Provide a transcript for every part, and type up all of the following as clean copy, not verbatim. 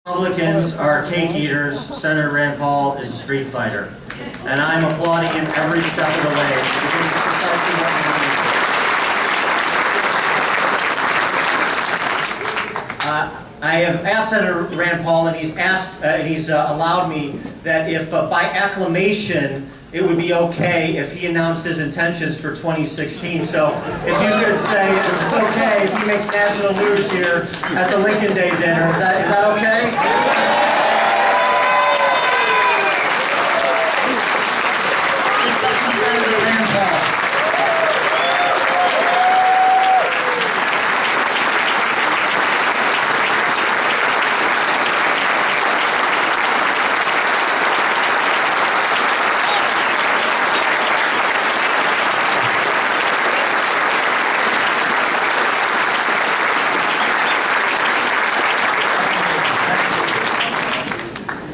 Republicans are cake eaters. Senator Rand Paul is a street fighter. And I'm applauding him every step of the way. Because it's precisely what we need. I have asked Senator Rand Paul, and he's allowed me that if by acclamation it would be okay if he announced his intentions for 2016. So if you could say if it's okay if he makes national news here at the Lincoln Day dinner, is that okay? Senator Rand Paul.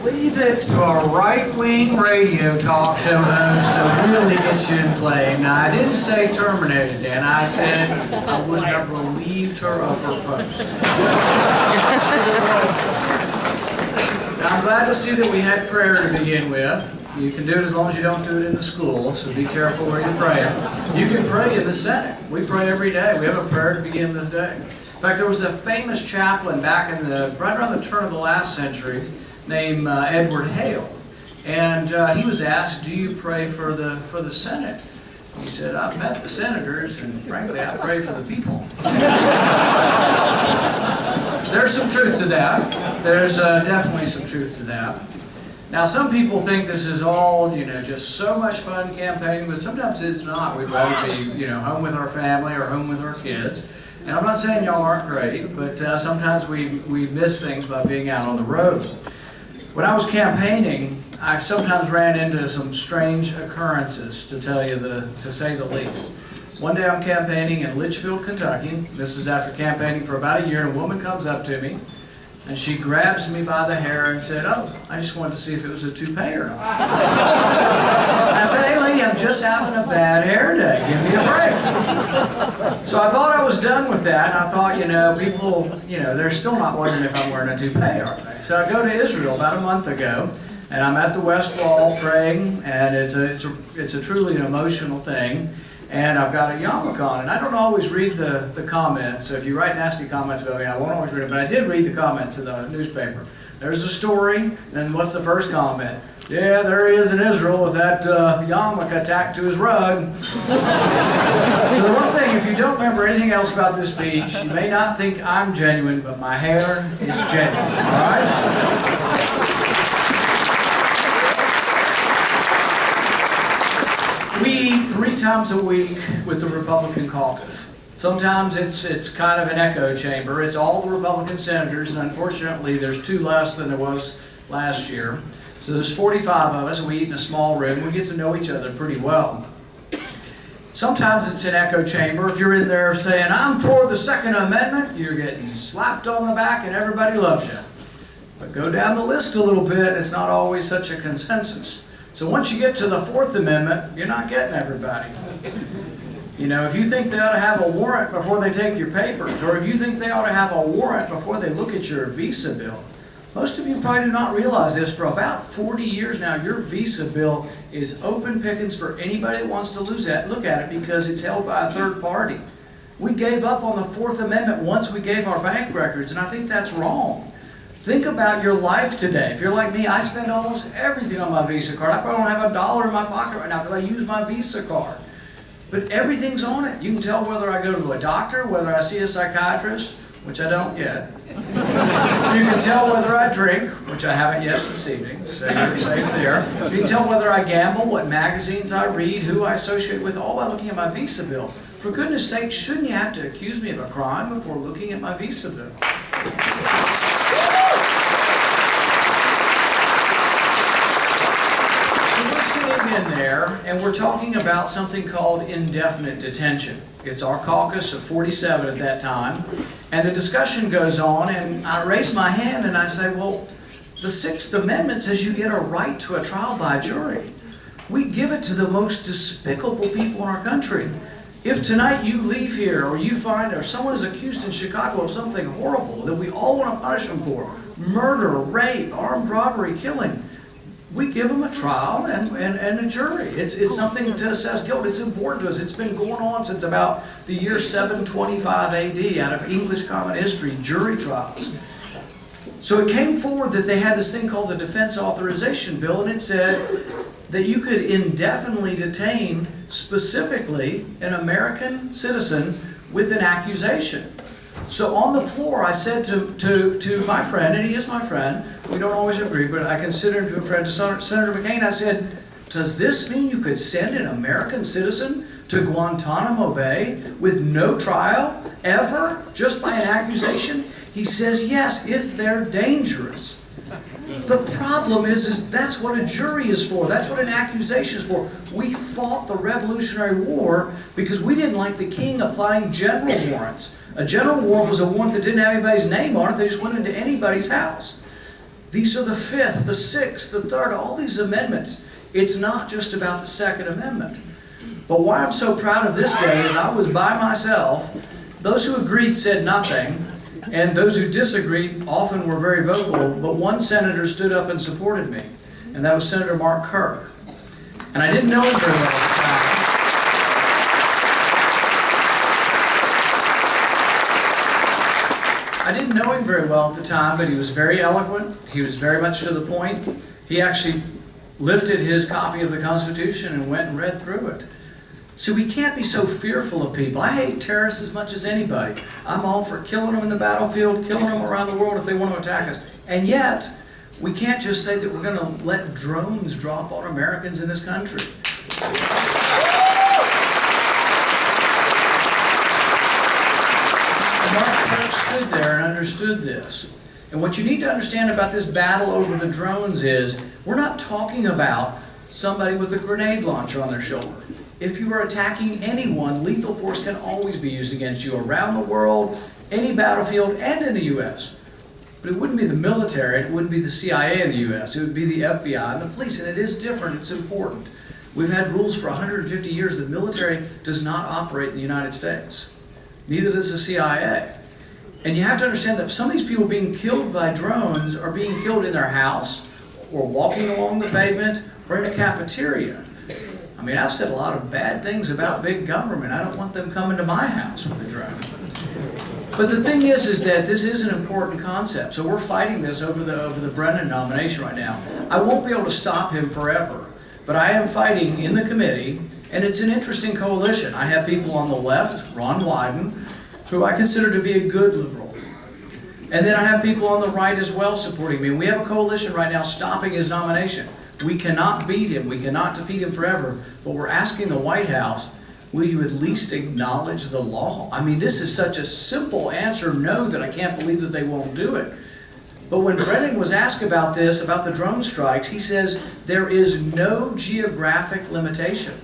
Leave it to a right-wing radio talk show host to really get you inflamed. Now, I didn't say terminated, Dan. I said I would have relieved her of her post. Now, I'm glad to see that we had prayer to begin with. You can do it as long as you don't do it in the school, so be careful where you're praying. You can pray in the Senate. We pray every day. We have a prayer to begin this day. In fact, there was a famous chaplain back in right around the turn of the last century named Edward Hale, and he was asked, "Do you pray for the Senate?" He said, "I've met the senators, and frankly, I pray for the people." There's some truth to that. There's definitely some truth to that. Now, some people think this is all, just so much fun campaigning, but sometimes it's not. We'd rather be, home with our family or home with our kids. And I'm not saying y'all aren't great, but sometimes we miss things by being out on the road. When I was campaigning, I sometimes ran into some strange occurrences, to say the least. One day I'm campaigning in Litchfield, Kentucky. This is after campaigning for about a year, and a woman comes up to me, and she grabs me by the hair and said, "Oh, I just wanted to see if it was a toupee or not." I said, "Hey lady, I'm just having a bad hair day. Give me a break." So I thought I was done with that, and I thought, people, they're still not wondering if I'm wearing a toupee, are they? So I go to Israel about a month ago, and I'm at the West Wall praying, and it's a truly an emotional thing. And I've got a yarmulke on, and I don't always read the comments. So if you write nasty comments about me, I won't always read them. But I did read the comments in the newspaper. There's a story, and then what's the first comment? "Yeah, there he is in Israel with that yarmulke attached to his rug." So the one thing, if you don't remember anything else about this speech, you may not think I'm genuine, but my hair is genuine. All right? We eat 3 times a week with the Republican caucus. Sometimes it's kind of an echo chamber. It's all the Republican senators, and unfortunately there's 2 less than there was last year. So there's 45 of us, and we eat in a small room. We get to know each other pretty well. Sometimes it's an echo chamber. If you're in there saying, "I'm for the Second Amendment," you're getting slapped on the back and everybody loves you. But go down the list a little bit, it's not always such a consensus. So once you get to the Fourth Amendment, you're not getting everybody. If you think they ought to have a warrant before they take your papers, or if you think they ought to have a warrant before they look at your visa bill, most of you probably do not realize this. For about 40 years now, your visa bill is open pickings for anybody that wants to look at it because it's held by a third party. We gave up on the Fourth Amendment once we gave our bank records, and I think that's wrong. Think about your life today. If you're like me, I spend almost everything on my Visa card. I probably don't have $1 in my pocket right now because I use my Visa card. But everything's on it. You can tell whether I go to a doctor, whether I see a psychiatrist, which I don't yet. You can tell whether I drink, which I haven't yet this evening, so you're safe there. You can tell whether I gamble, what magazines I read, who I associate with, all by looking at my Visa bill. For goodness sake, shouldn't you have to accuse me of a crime before looking at my Visa bill? In there, and we're talking about something called indefinite detention. It's our caucus of 47 at that time, and the discussion goes on, and I raise my hand and I say, well, the 6th Amendment says you get a right to a trial by jury. We give it to the most despicable people in our country. If tonight you leave here or you find or someone is accused in Chicago of something horrible that we all want to punish them for, murder, rape, armed robbery, killing, we give them a trial and a jury. It's something to assess guilt. It's important to us. It's been going on since about the year 725 AD out of English common history, jury trials. So it came forward that they had this thing called the Defense Authorization Bill, and it said that you could indefinitely detain specifically an American citizen with an accusation. So on the floor, I said to my friend, and he is my friend, we don't always agree, but I consider him to be a friend, to Senator McCain, I said, does this mean you could send an American citizen to Guantanamo Bay with no trial, ever, just by an accusation? He says, yes, if they're dangerous. The problem is that's what a jury is for. That's what an accusation is for. We fought the Revolutionary War because we didn't like the king applying general warrants. A general warrant was a warrant that didn't have anybody's name on it. They just went into anybody's house. These are the Fifth, the Sixth, the Third, all these amendments. It's not just about the Second Amendment. But why I'm so proud of this day is I was by myself. Those who agreed said nothing. And those who disagreed often were very vocal, but one senator stood up and supported me, and that was Senator Mark Kirk. And I didn't know him very well at the time. I didn't know him very well at the time, but he was very eloquent. He was very much to the point. He actually lifted his copy of the Constitution and went and read through it. So we can't be so fearful of people. I hate terrorists as much as anybody. I'm all for killing them in the battlefield, killing them around the world if they want to attack us. And yet, we can't just say that we're going to let drones drop on Americans in this country. Mark Kirk stood there and understood this. And what you need to understand about this battle over the drones is, we're not talking about somebody with a grenade launcher on their shoulder. If you are attacking anyone, lethal force can always be used against you around the world, any battlefield, and in the U.S. But it wouldn't be the military, it wouldn't be the CIA in the U.S., it would be the FBI and the police, and it is different, it's important. We've had rules for 150 years. The military does not operate in the United States. Neither does the CIA. And you have to understand that some of these people being killed by drones are being killed in their house, or walking along the pavement, or in a cafeteria. I mean, I've said a lot of bad things about big government. I don't want them coming to my house with a drone. But the thing is that this is an important concept. So we're fighting this over the Brennan nomination right now. I won't be able to stop him forever, but I am fighting in the committee, and it's an interesting coalition. I have people on the left, Ron Wyden, who I consider to be a good liberal. And then I have people on the right as well supporting me. And we have a coalition right now stopping his nomination. We cannot beat him. We cannot defeat him forever. But we're asking the White House, will you at least acknowledge the law? I mean, this is such a simple answer, no, that I can't believe that they won't do it. But when Brennan was asked about this, about the drone strikes, he says there is no geographic limitation.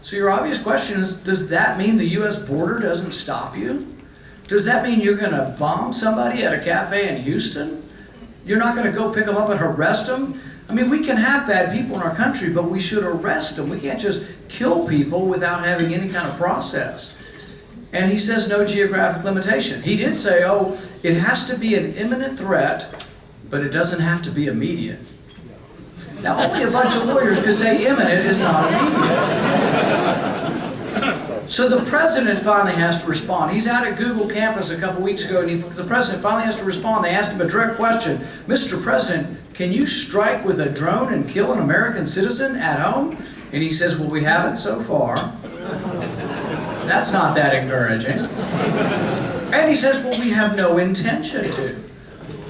So your obvious question is, does that mean the U.S. border doesn't stop you? Does that mean you're going to bomb somebody at a cafe in Houston? You're not going to go pick them up and arrest them? I mean, we can have bad people in our country, but we should arrest them. We can't just kill people without having any kind of process. And he says no geographic limitation. He did say, oh, it has to be an imminent threat, but it doesn't have to be immediate. Now, only a bunch of lawyers could say imminent is not immediate. So the president finally has to respond. He's out at Google campus a couple weeks ago, and the president finally has to respond. They asked him a direct question. Mr. President, can you strike with a drone and kill an American citizen at home? And he says, well, we haven't so far. That's not that encouraging. And he says, well, we have no intention to.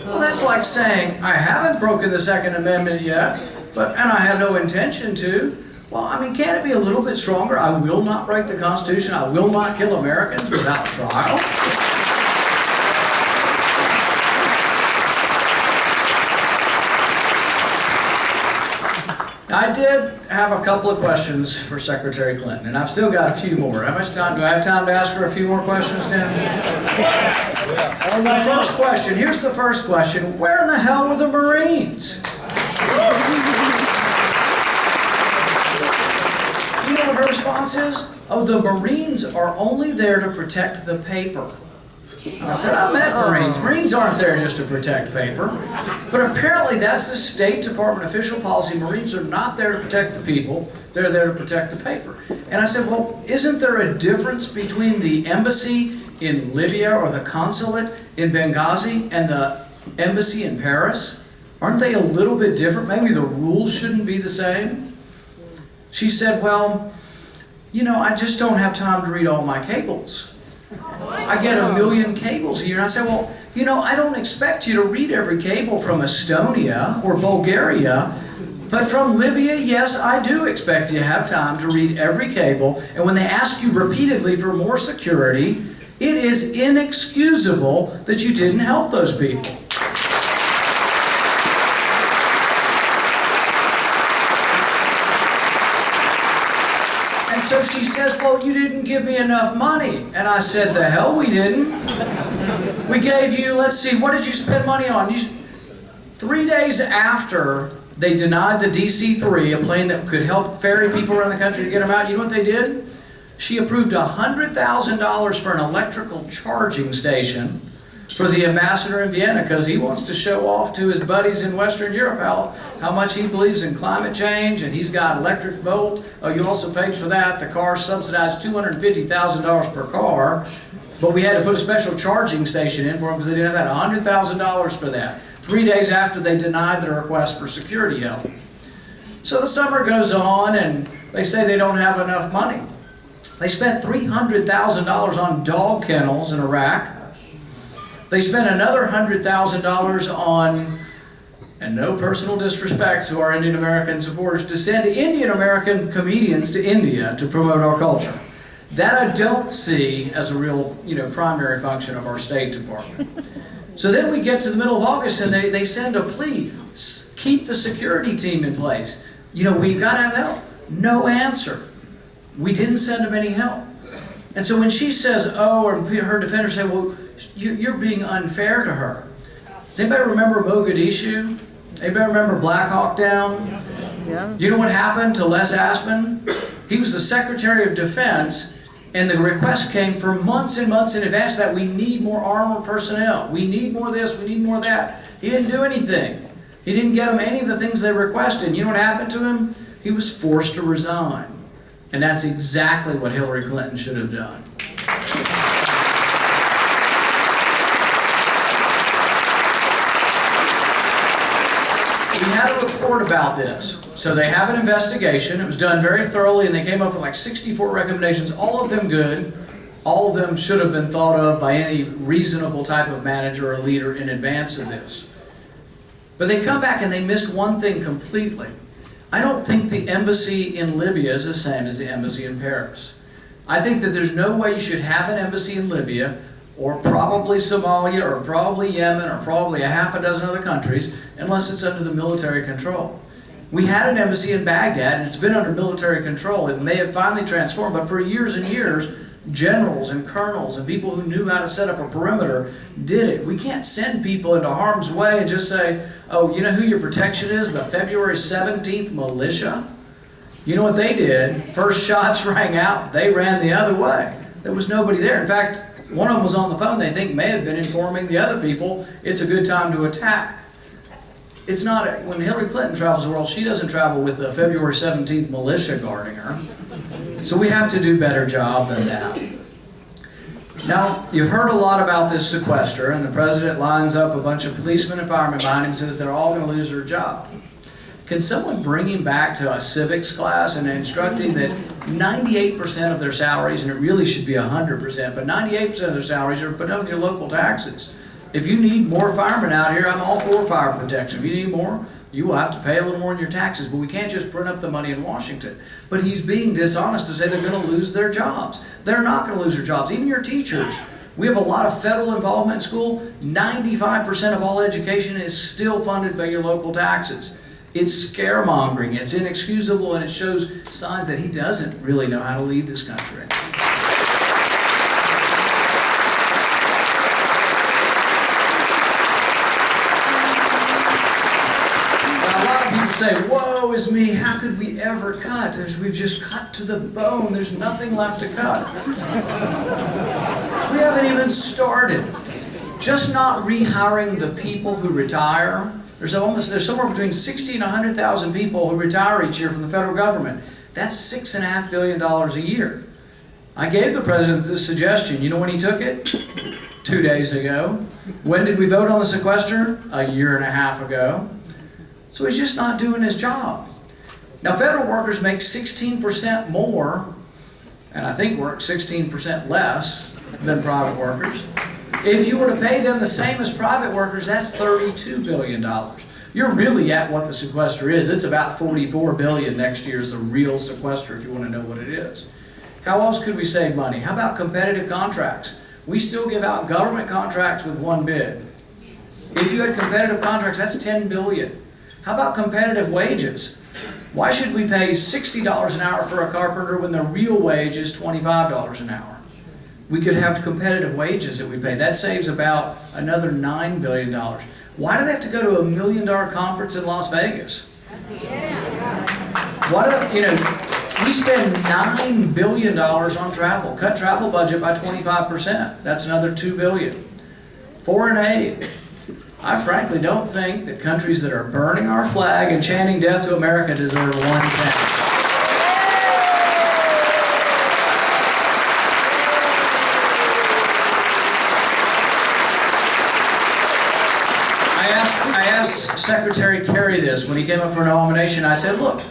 Well, that's like saying, I haven't broken the Second Amendment yet, and I have no intention to. Well, I mean, can't it be a little bit stronger? I will not break the Constitution. I will not kill Americans without trial. Now, I did have a couple of questions for Secretary Clinton, and I've still got a few more. How much time? Do I have time to ask her a few more questions, Dan? Well, my first question, here's the first question. Where in the hell were the Marines? You know what her response is? Oh, the Marines are only there to protect the paper. I said, I met Marines. Marines aren't there just to protect paper. But apparently that's the State Department official policy. Marines are not there to protect the people. They're there to protect the paper. And I said, well, isn't there a difference between the embassy in Libya or the consulate in Benghazi and the embassy in Paris? Aren't they a little bit different? Maybe the rules shouldn't be the same? She said, well, you know, I just don't have time to read all my cables. I get 1 million cables a year. And I said, well, you know, I don't expect you to read every cable from Estonia or Bulgaria, but from Libya, yes, I do expect you to have time to read every cable. And when they ask you repeatedly for more security, it is inexcusable that you didn't help those people. So she says, well, you didn't give me enough money. And I said, the hell we didn't. We gave you, let's see, what did you spend money on? 3 days after they denied the DC-3, a plane that could help ferry people around the country to get them out, you know what they did? She approved $100,000 for an electrical charging station for the ambassador in Vienna, because he wants to show off to his buddies in Western Europe how much he believes in climate change, and he's got electric volt. Oh, you also paid for that. The car subsidized $250,000 per car, but we had to put a special charging station in for him because they didn't have that. $100,000 for that. 3 days after they denied the request for security help. So the summer goes on, and they say they don't have enough money. They spent $300,000 on dog kennels in Iraq. They spent another $100,000 on, and no personal disrespect to our Indian American supporters, to send Indian American comedians to India to promote our culture. That I don't see as a real, primary function of our State Department. So then we get to the middle of August and they send a plea, keep the security team in place. We've got to have help. No answer. We didn't send them any help. And so when she says, oh, and her defenders say, well, you're being unfair to her. Does anybody remember Mogadishu? Anybody remember Black Hawk Down? Yeah. You know what happened to Les Aspin? He was the Secretary of Defense, and the request came for months and months in advance that we need more armored personnel. We need more this, we need more that. He didn't do anything. He didn't get them any of the things they requested. You know what happened to him? He was forced to resign. And that's exactly what Hillary Clinton should have done. We had a report about this. So they have an investigation. It was done very thoroughly, and they came up with like 64 recommendations, all of them good. All of them should have been thought of by any reasonable type of manager or leader in advance of this. But they come back and they missed one thing completely. I don't think the embassy in Libya is the same as the embassy in Paris. I think that there's no way you should have an embassy in Libya, or probably Somalia, or probably Yemen, or probably a half a dozen other countries, unless it's under the military control. We had an embassy in Baghdad, and it's been under military control. It may have finally transformed, but for years and years, generals and colonels and people who knew how to set up a perimeter did it. We can't send people into harm's way and just say, oh, you know who your protection is? The February 17th militia? You know what they did? First shots rang out, they ran the other way. There was nobody there. In fact, one of them was on the phone, they think may have been informing the other people it's a good time to attack. It's not, when Hillary Clinton travels the world, she doesn't travel with the February 17th militia guarding her. So we have to do a better job than that. Now, you've heard a lot about this sequester, and the president lines up a bunch of policemen and firemen behind him and says they're all going to lose their job. Can someone bring him back to a civics class and instructing that 98% of their salaries, and it really should be 100%, but 98% of their salaries are put up with your local taxes. If you need more firemen out here, I'm all for fire protection. If you need more, you will have to pay a little more in your taxes, but we can't just print up the money in Washington. But he's being dishonest to say they're going to lose their jobs. They're not going to lose their jobs. Even your teachers. We have a lot of federal involvement in school. 95% of all education is still funded by your local taxes. It's scaremongering, it's inexcusable, and it shows signs that he doesn't really know how to lead this country. say, woe is me, how could we ever cut? We've just cut to the bone, there's nothing left to cut. We haven't even started. Just not rehiring the people who retire. There's somewhere between 60 and 100,000 people who retire each year from the federal government. That's $6.5 billion a year. I gave the president this suggestion. You know when he took it? 2 days ago. When did we vote on the sequester? A year and a half ago. So he's just not doing his job. Now federal workers make 16% more, and I think work 16% less than private workers. If you were to pay them the same as private workers, that's $32 billion. You're really at what the sequester is. It's about $44 billion next year is the real sequester, if you want to know what it is. How else could we save money? How about competitive contracts? We still give out government contracts with one bid. If you had competitive contracts, that's $10 billion. How about competitive wages? Why should we pay $60 an hour for a carpenter when the real wage is $25 an hour? We could have competitive wages that we pay. That saves about another $9 billion. Why do they have to go to $1 million conference in Las Vegas? Why do, we spend $9 billion on travel. Cut travel budget by 25%. That's another $2 billion. Foreign aid. I frankly don't think that countries that are burning our flag and chanting death to America deserve one penny. I asked Secretary Kerry this when he came up for nomination. I said, look,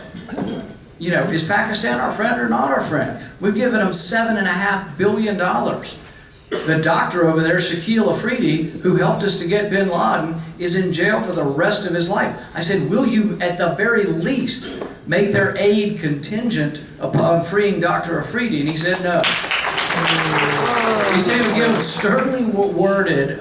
you know, is Pakistan our friend or not our friend? We've given them $7.5 billion. The doctor over there, Shaquille Afridi, who helped us to get bin Laden, is in jail for the rest of his life. I said, will you at the very least make their aid contingent upon freeing Dr. Afridi? And he said no. He said he would give him sternly worded,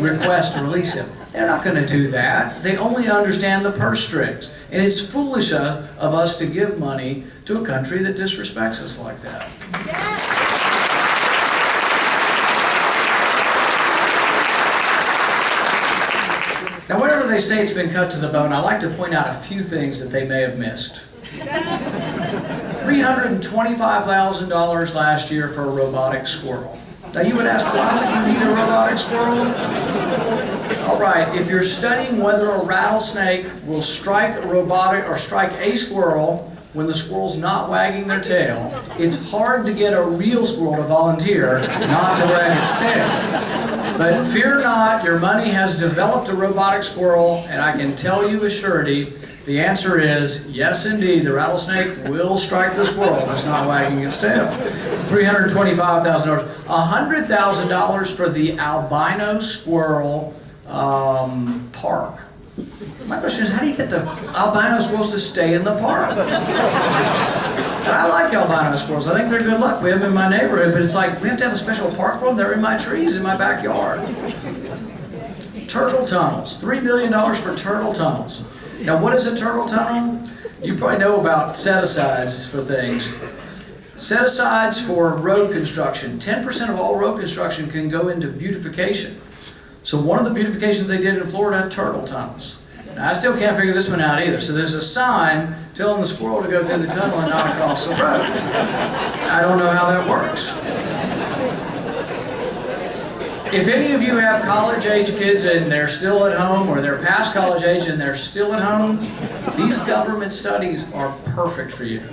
request to release him. They're not going to do that. They only understand the purse strings. And it's foolish of us to give money to a country that disrespects us like that. Now, whenever they say it's been cut to the bone, I like to point out a few things that they may have missed. $325,000 last year for a robotic squirrel. Now you would ask, why would you need a robotic squirrel? All right, if you're studying whether a rattlesnake will strike a robotic or strike a squirrel when the squirrel's not wagging their tail, it's hard to get a real squirrel to volunteer not to wag its tail. But fear not, your money has developed a robotic squirrel, and I can tell you with surety, the answer is, yes indeed, the rattlesnake will strike the squirrel that's not wagging its tail. $325,000. $100,000 for the albino squirrel park. My question is, how do you get the albino squirrels to stay in the park? And I like albino squirrels. I think they're good luck. We have them in my neighborhood, but it's like, we have to have a special park for them. They're in my trees in my backyard. Turtle tunnels. $3 million for turtle tunnels. Now, what is a turtle tunnel? You probably know about set-asides for things. Set-asides for road construction. 10% of all road construction can go into beautification. So one of the beautifications they did in Florida, turtle tunnels. Now, I still can't figure this one out either. So there's a sign telling the squirrel to go through the tunnel and not across the road. I don't know how that works. If any of you have college-age kids and they're still at home, or they're past college age and they're still at home, these government studies are perfect for you.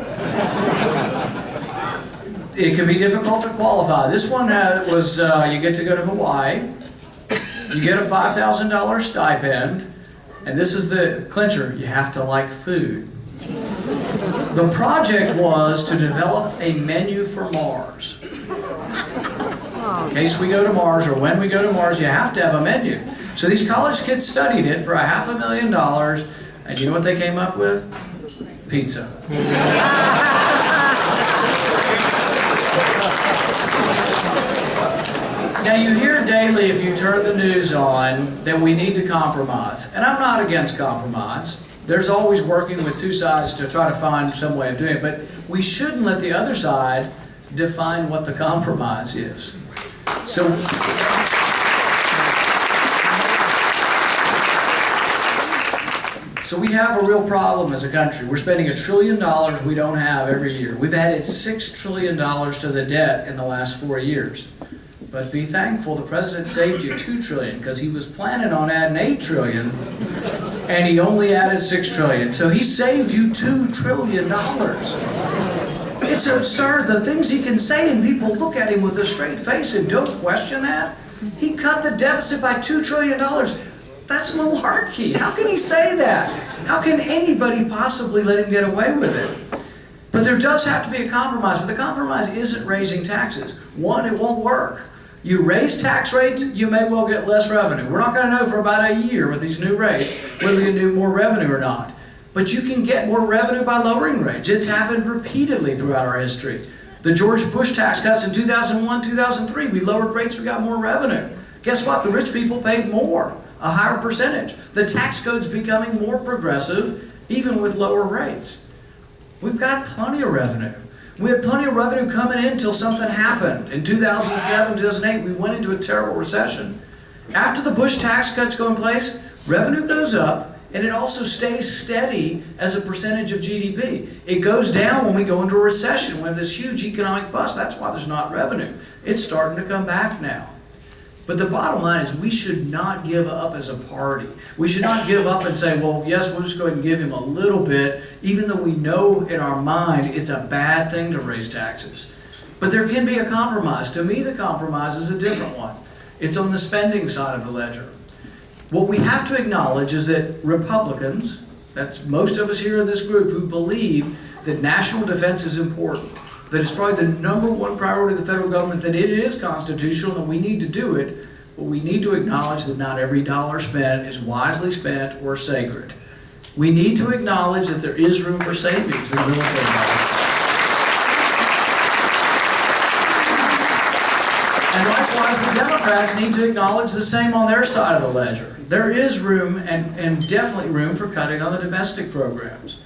It can be difficult to qualify. This one was, you get to go to Hawaii, you get a $5,000 stipend, and this is the clincher, you have to like food. The project was to develop a menu for Mars. In case we go to Mars, or when we go to Mars, you have to have a menu. So these college kids studied it for $500,000, and you know what they came up with? Pizza. Now you hear daily, if you turn the news on, that we need to compromise. And I'm not against compromise. There's always working with two sides to try to find some way of doing it. But we shouldn't let the other side define what the compromise is. So, So we have a real problem as a country. We're spending $1 trillion we don't have every year. We've added $6 trillion to the debt in the last 4 years. But be thankful the president saved you $2 trillion because he was planning on adding $8 trillion and he only added $6 trillion. So he saved you $2 trillion. It's absurd the things he can say, and people look at him with a straight face and don't question that. He cut the deficit by $2 trillion. That's malarkey. How can he say that? How can anybody possibly let him get away with it? But there does have to be a compromise, but the compromise isn't raising taxes. One, it won't work. You raise tax rates, you may well get less revenue. We're not going to know for about a year with these new rates whether we can do more revenue or not. But you can get more revenue by lowering rates. It's happened repeatedly throughout our history. The George Bush tax cuts in 2001, 2003, we lowered rates, we got more revenue. Guess what? The rich people paid more, a higher percentage. The tax code's becoming more progressive, even with lower rates. We've got plenty of revenue. We had plenty of revenue coming in until something happened. In 2007, 2008, we went into a terrible recession. After the Bush tax cuts go in place, revenue goes up, and it also stays steady as a percentage of GDP. It goes down when we go into a recession. We have this huge economic bust. That's why there's not revenue. It's starting to come back now. But the bottom line is we should not give up as a party. We should not give up and say, well, yes, we'll just go ahead and give him a little bit, even though we know in our mind it's a bad thing to raise taxes. But there can be a compromise. To me, the compromise is a different one. It's on the spending side of the ledger. What we have to acknowledge is that Republicans, that's most of us here in this group, who believe that national defense is important, that it's probably the #1 priority of the federal government, that it is constitutional and we need to do it, but we need to acknowledge that not every dollar spent is wisely spent or sacred. We need to acknowledge that there is room for savings in the military budget. And likewise, the Democrats need to acknowledge the same on their side of the ledger. There is room, and definitely room, for cutting on the domestic programs.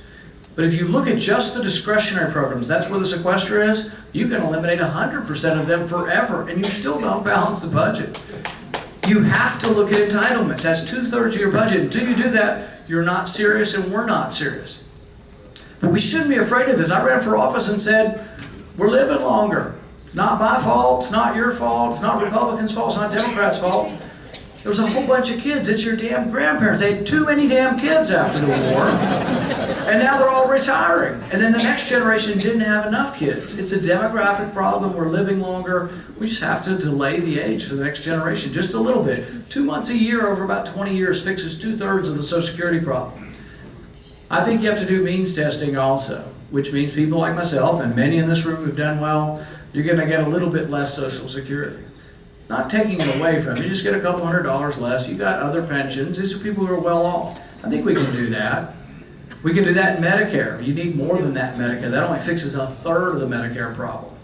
But if you look at just the discretionary programs, that's where the sequester is, you can eliminate 100% of them forever, and you still don't balance the budget. You have to look at entitlements. That's 2/3 of your budget. Until you do that, you're not serious, and we're not serious. But we shouldn't be afraid of this. I ran for office and said, we're living longer. It's not my fault, it's not your fault, it's not Republicans' fault, it's not Democrats' fault. There was a whole bunch of kids. It's your damn grandparents. They had too many damn kids after the war. And now they're all retiring. And then the next generation didn't have enough kids. It's a demographic problem. We're living longer. We just have to delay the age for the next generation just a little bit. 2 months a year over about 20 years fixes 2/3 of the Social Security problem. I think you have to do means testing also, which means people like myself and many in this room who've done well, you're going to get a little bit less Social Security. Not taking it away from you, just get a couple $100 less. You got other pensions. These are people who are well off. I think we can do that. We can do that in Medicare. You need more than that in Medicare. That only fixes 1/3 of the Medicare problem.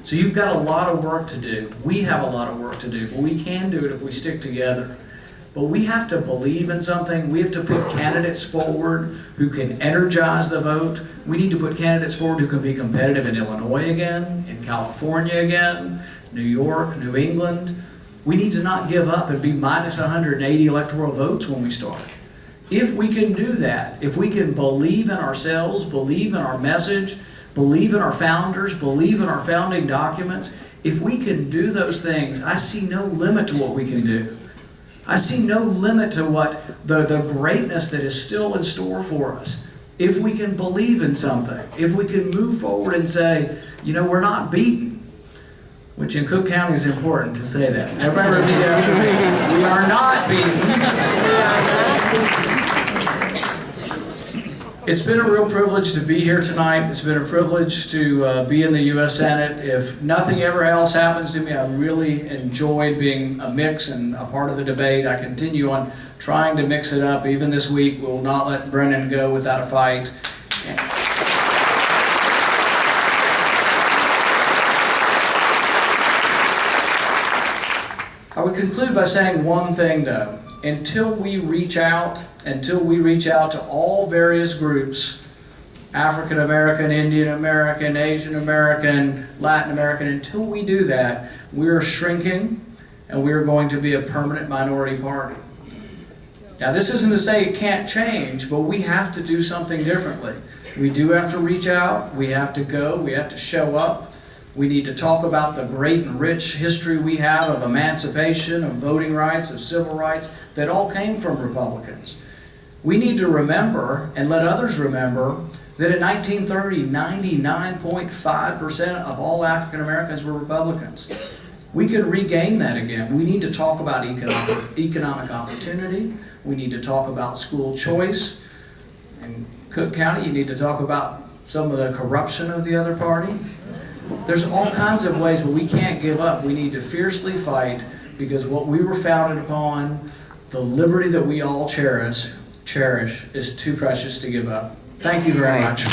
So you've got a lot of work to do. We have a lot of work to do, but we can do it if we stick together. But we have to believe in something. We have to put candidates forward who can energize the vote. We need to put candidates forward who can be competitive in Illinois again, in California again, New York, New England. We need to not give up and be minus 180 electoral votes when we start. If we can do that, if we can believe in ourselves, believe in our message, believe in our founders, believe in our founding documents, if we can do those things, I see no limit to what we can do. I see no limit to what the greatness that is still in store for us. If we can believe in something, if we can move forward and say, you know, we're not beaten, which in Cook County is important to say that. Everybody repeat after me. We are not beaten. It's been a real privilege to be here tonight. It's been a privilege to be in the U.S. Senate. If nothing ever else happens to me, I really enjoyed being a mix and a part of the debate. I continue on trying to mix it up. Even this week, we will not let Brennan go without a fight. I would conclude by saying one thing, though. Until we reach out to all various groups, African American, Indian American, Asian American, Latin American, until we do that, we're shrinking and we're going to be a permanent minority party. Now, this isn't to say it can't change, but we have to do something differently. We do have to reach out, we have to go, we have to show up. We need to talk about the great and rich history we have of emancipation, of voting rights, of civil rights, that all came from Republicans. We need to remember, and let others remember, that in 1930, 99.5% of all African Americans were Republicans. We could regain that again. We need to talk about economic opportunity. We need to talk about school choice. In Cook County, you need to talk about some of the corruption of the other party. There's all kinds of ways, but we can't give up. We need to fiercely fight, because what we were founded upon, the liberty that we all cherish, is too precious to give up. Thank you very much.